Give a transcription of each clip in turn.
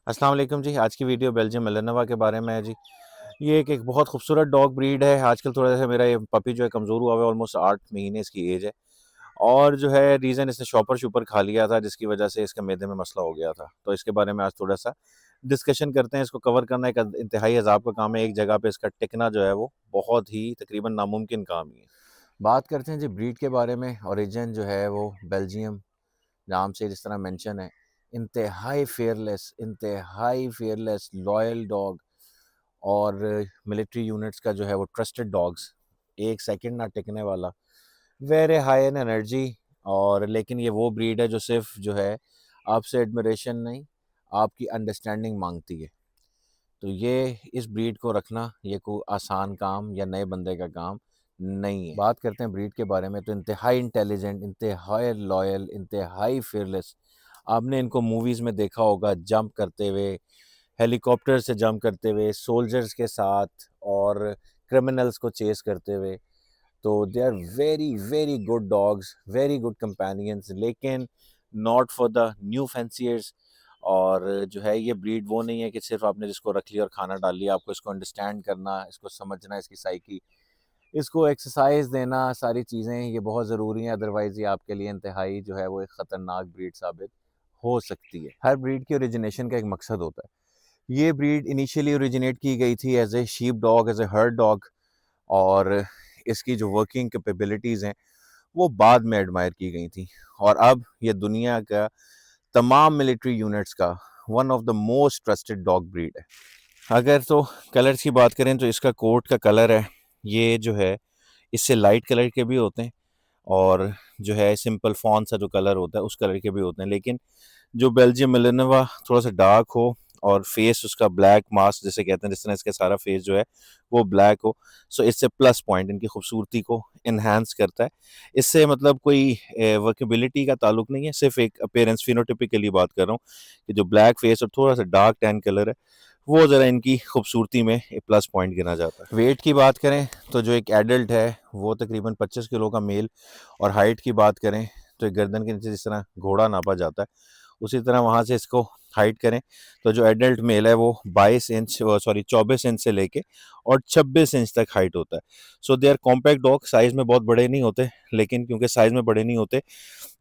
अस्सलाम वालेकुम जी। आज की वीडियो बेल्जियम मेलानोवा के बारे में है जी। ये एक बहुत खूबसूरत डॉग ब्रीड है। आजकल थोड़ा सा मेरा ये पपी जो है कमज़ोर हुआ हुआ है, ऑलमोस्ट 8 महीने इसकी एज है। और जो है रीज़न, इसने शॉपर-शूपर खा लिया था जिसकी वजह से इसके मैदे में मसला हो गया था। तो इसके बारे में आज थोड़ा-सा डिस्कशन करते हैं। इसको कवर करना एक इंतहाई अज़ाब का काम है। एक जगह पे इसका टिकना जो है वो बहुत ही तकरीबन नामुमकिन काम ही है। बात करते हैं जी ब्रीड के बारे में। ओरिजिन जो है वो बेल्जियम नाम से जिस तरह मेंशन है। इंतहाई फेयरलेस लॉयल डॉग और मिलिट्री यूनिट्स का जो है वो ट्रस्टेड डॉग्स, एक सेकंड ना टिकने वाला, वेरी हाई इन एनर्जी। और लेकिन ये वो ब्रीड है जो सिर्फ जो है आपसे एडमिरेशन नहीं, आपकी अंडरस्टैंडिंग मांगती है। तो ये इस ब्रीड को रखना ये कोई आसान काम या नए बंदे का काम नहीं है। बात करते हैं ब्रीड के बारे में, तो इंतहाई इंटेलिजेंट, इंतहाई लॉयल, इंतहाई fearless। आपने इनको मूवीज़ में देखा होगा जंप करते हुए, हेलीकॉप्टर से जंप करते हुए, सोल्जर्स के साथ और क्रिमिनल्स को चेस करते हुए। तो they are very very good dogs, very good companions, लेकिन not for the new fanciers. और जो है ये ब्रीड वो नहीं है कि सिर्फ आपने जिसको रख लिया और खाना डाल लिया। आपको इसको अंडरस्टैंड करना, इसको समझना, इसकी साइकी, इसको एक्सरसाइज देना, सारी चीज़ें ये बहुत ज़रूरी हैं। अदरवाइज़ ये आपके लिए इंतहाई जो है वो एक ख़तरनाक ब्रीड साबित हो सकती है। हर ब्रीड की ओरिजिनेशन का एक मकसद होता है। ये ब्रीड इनिशियली ओरिजिनेट की गई थी as a sheep dog, as a herd dog. और इसकी जो वर्किंग कैपेबिलिटीज़ हैं वो बाद में एडमायर की गई थी। और अब ये दुनिया का तमाम मिलिट्री यूनिट्स का one of the most trusted dog breed है। अगर तो कलर्स की बात करें तो इसका कोट का कलर है, ये जो है इससे लाइट कलर के भी होते हैं और जो है सिंपल फॉन सा जो कलर होता है उस कलर के भी होते हैं। लेकिन जो बेल्जियम मिलेनोवा थोड़ा सा डार्क हो और फेस उसका ब्लैक मास्क जिसे कहते हैं, जिस तरह इसका सारा फेस जो है वो ब्लैक हो, सो इससे प्लस पॉइंट इनकी खूबसूरती को इन्हांस करता है। इससे मतलब कोई वर्केबिलिटी का ताल्लुक नहीं है, सिर्फ एक अपेयरेंस फिनोटिपिकली बात कर रहा हूँ कि जो ब्लैक फेस और थोड़ा सा डार्क टैन कलर है वो ज़रा इनकी खूबसूरती में एक प्लस पॉइंट गिना जाता है। वेट की बात करें तो जो एक एडल्ट है वो तकरीबन 25 किलो का मेल। और हाइट की बात करें तो एक गर्दन के नीचे जिस तरह घोड़ा नापा जाता है उसी तरह वहाँ से इसको हाइट करें तो जो एडल्ट मेल है वो 24 इंच से लेके और 26 इंच तक हाइट होता है। So they are compact dog, size में बहुत बड़े नहीं होते, लेकिन क्योंकि साइज़ में बड़े नहीं होते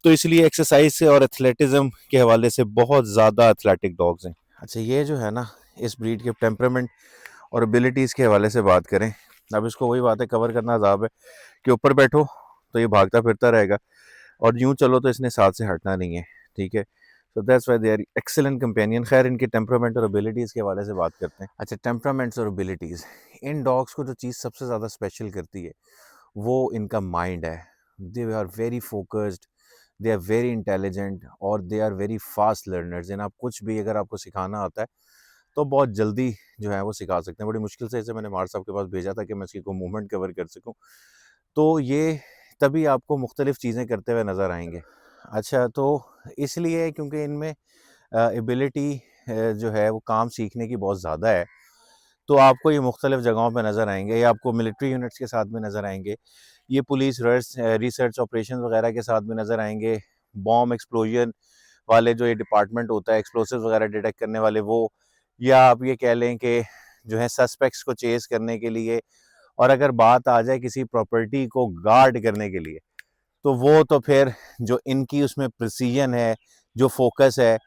तो इसलिए एक्सरसाइज से और एथलेटिज्म के हवाले से बहुत ज़्यादा एथलेटिक डॉग्स हैं। अच्छा, ये जो है ना, इस ब्रीड के टेम्परामेंट और एबिलिटीज़ के हवाले से बात करें, अब इसको वही बात है, कवर करना अज़ाब है कि ऊपर बैठो तो ये भागता फिरता रहेगा और यूँ चलो तो इसने साथ से हटना नहीं है। ठीक है, so that's why they are excellent companion. खैर, इनके टेम्परामेंट और एबिलिटीज़ के हवाले से बात करते हैं। अच्छा, टेम्परामेंट्स और एबिलिटीज़, इन डॉग्स को जो चीज़ सबसे ज़्यादा स्पेशल करती है वो इनका माइंड है। They are very focused, they are very intelligent और they are very fast learners. इन आप कुछ भी अगर आपको सिखाना आता है तो बहुत जल्दी जो है वो सिखा सकते हैं। बड़ी मुश्किल से इसे मैंने मार साहब के पास भेजा था कि मैं इसकी को मूवमेंट कवर कर सकूं। तो ये तभी आपको मुख्तलिफ चीज़ें करते हुए नज़र आएंगे। अच्छा, तो इसलिए क्योंकि इनमें एबिलिटी जो है वो काम सीखने की बहुत ज़्यादा है, तो आपको ये मुख्तलिफ जगहों पे नज़र आएंगे। ये आपको मिलिट्री यूनिट्स के साथ में नज़र आएंगे, ये पुलिस रिसर्च ऑपरेशन वगैरह के साथ में नज़र आएंगे, बॉम्ब एक्सप्लोजन वाले जो ये डिपार्टमेंट होता है, एक्सप्लोसिव वगैरह डिटेक्ट करने वाले वो, या आप ये कह लें कि जो है सस्पेक्ट्स को चेस करने के लिए, और अगर बात आ जाए किसी प्रॉपर्टी को गार्ड करने के लिए तो वो तो फिर जो इनकी उसमें प्रिसीजन है, जो फोकस है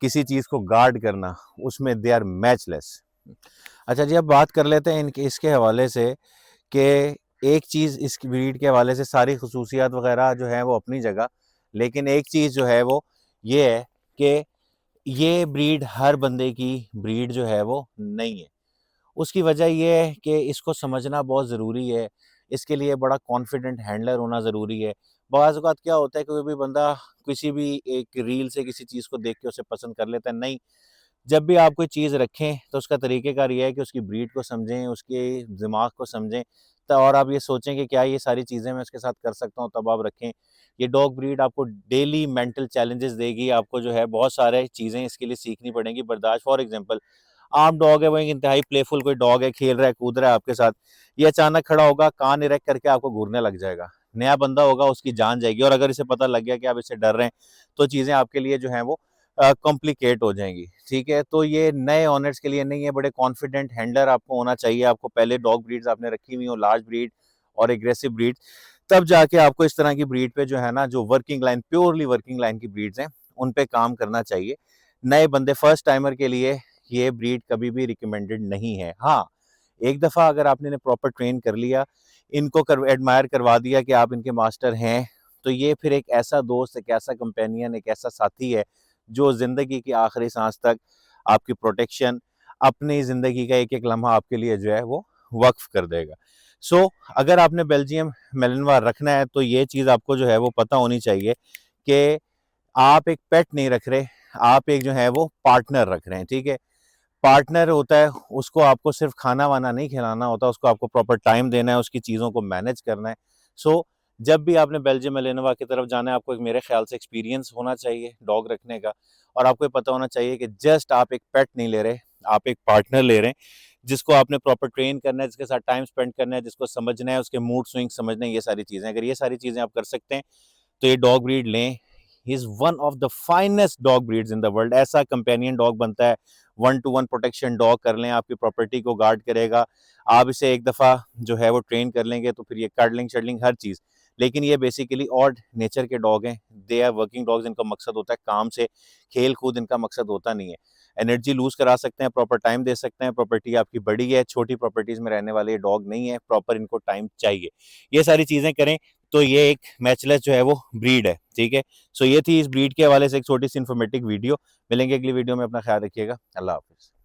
किसी चीज़ को गार्ड करना, उसमें दे आर मैचलेस। अच्छा जी, अब बात कर लेते हैं इनके इसके हवाले से कि एक चीज़ इस ब्रीड के हवाले से, सारी खसूसियात वगैरह जो है वो अपनी जगह, लेकिन एक चीज़ जो है वो ये है कि ये ब्रीड हर बंदे की ब्रीड जो है वो नहीं है। उसकी वजह ये है कि इसको समझना बहुत ज़रूरी है। इसके लिए बड़ा कॉन्फिडेंट हैंडलर होना ज़रूरी है। बाज़ औक़ात क्या होता है कि कोई भी बंदा किसी भी एक रील से किसी चीज़ को देख के उसे पसंद कर लेता है। नहीं, जब भी आप कोई चीज़ रखें तो उसका तरीक़ेकार ये है कि उसकी ब्रीड को समझें, उसके दिमाग को समझें, त और आप ये सोचें कि क्या ये सारी चीज़ें मैं उसके साथ कर सकता हूँ, तब आप रखें। ये डॉग ब्रीड आपको डेली मेंटल चैलेंजेस देगी, आपको जो है बहुत सारे चीज़ें इसके लिए सीखनी पड़ेंगी, बर्दाश्त। फॉर एग्ज़ाम्पल, आम डॉग है, वो एक इंतहाई प्लेफुल कोई डॉग है, खेल रहा है, कूद रहा है आपके साथ, ये अचानक खड़ा होगा, कान इरेक्ट करके आपको घूरने लग जाएगा। नया बंदा होगा, उसकी जान जाएगी, और अगर इसे पता लग गया कि आप इससे डर रहे हैं, तो चीज़ें आपके लिए जो हैं वो कॉम्प्लिकेट हो जाएंगी। ठीक है, तो ये नए ऑनर्स के लिए नहीं है, बड़े कॉन्फिडेंट हैंडलर आपको होना चाहिए। आपको पहले डॉग ब्रीड्स आपने रखी हुई हो, लार्ज ब्रीड और एग्रेसिव ब्रीड, तब जाके आपको इस तरह की ब्रीड पे जो है ना, जो working line, purely working line की ब्रीड्स हैं, उन पे काम करना चाहिए। नए बंदे, फर्स्ट टाइमर के लिए ये ब्रीड कभी भी रिकमेंडेड नहीं है। हाँ, एक दफ़ा अगर आपने इन्हें प्रॉपर ट्रेन कर लिया, इनको एडमायर करवा दिया कि आप इनके मास्टर हैं, तो ये फिर एक ऐसा दोस्त, एक ऐसा कंपेनियन, एक ऐसा साथी है जो ज़िंदगी की आखिरी सांस तक आपकी प्रोटेक्शन, अपनी ज़िंदगी का एक एक लम्हा आपके लिए जो है वो वक्फ कर देगा। सो अगर आपने बेल्जियम मेलनवा रखना है तो ये चीज़ आपको जो है वो पता होनी चाहिए कि आप एक पेट नहीं रख रहे, आप एक जो है वो पार्टनर रख रहे हैं। ठीक है, पार्टनर होता है, उसको आपको सिर्फ खाना वाना नहीं खिलाना होता, उसको आपको प्रॉपर टाइम देना है, उसकी चीज़ों को मैनेज करना है। सो जब भी आपने बेल्जियम मेलेनोवा की तरफ जाना है, आपको एक, मेरे ख्याल से, एक्सपीरियंस होना चाहिए डॉग रखने का, और आपको ये पता होना चाहिए कि जस्ट आप एक पेट नहीं ले रहे, आप एक पार्टनर ले रहे हैं, जिसको आपने प्रॉपर ट्रेन करना है, जिसके साथ टाइम स्पेंड करना है, जिसको समझना है, उसके मूड स्विंग समझना है, ये सारी चीज़ें। अगर ये सारी चीज़ें आप कर सकते हैं तो ये डॉग ब्रीड लें। He is one of the finest dog breeds in the world. ऐसा कंपेनियन डॉग बनता है, 1-to-1 प्रोटेक्शन डॉग कर लें, आपकी प्रॉपर्टी को गार्ड करेगा। आप इसे एक दफ़ा जो है वो ट्रेन कर लेंगे तो फिर ये कर्डलिंग शर्डलिंग हर चीज़। लेकिन ये बेसिकली ऑड नेचर के डॉग हैं, दे आर वर्किंग डॉग्स। इनका मकसद होता है काम से, खेल कूद इनका मकसद होता नहीं है। एनर्जी लूज करा सकते हैं, प्रॉपर टाइम दे सकते हैं, प्रॉपर्टी आपकी बड़ी है, छोटी प्रॉपर्टीज में रहने वाले ये डॉग नहीं है, प्रॉपर इनको टाइम चाहिए। ये सारी चीज़ें करें तो ये एक मैचलेस जो है वो ब्रीड है। ठीक है, सो ये थी इस ब्रीड के हवाले से एक छोटी सी इन्फॉर्मेटिव वीडियो। मिलेंगे अगली वीडियो में, अपना ख्याल रखिएगा। अल्लाह हाफिज़।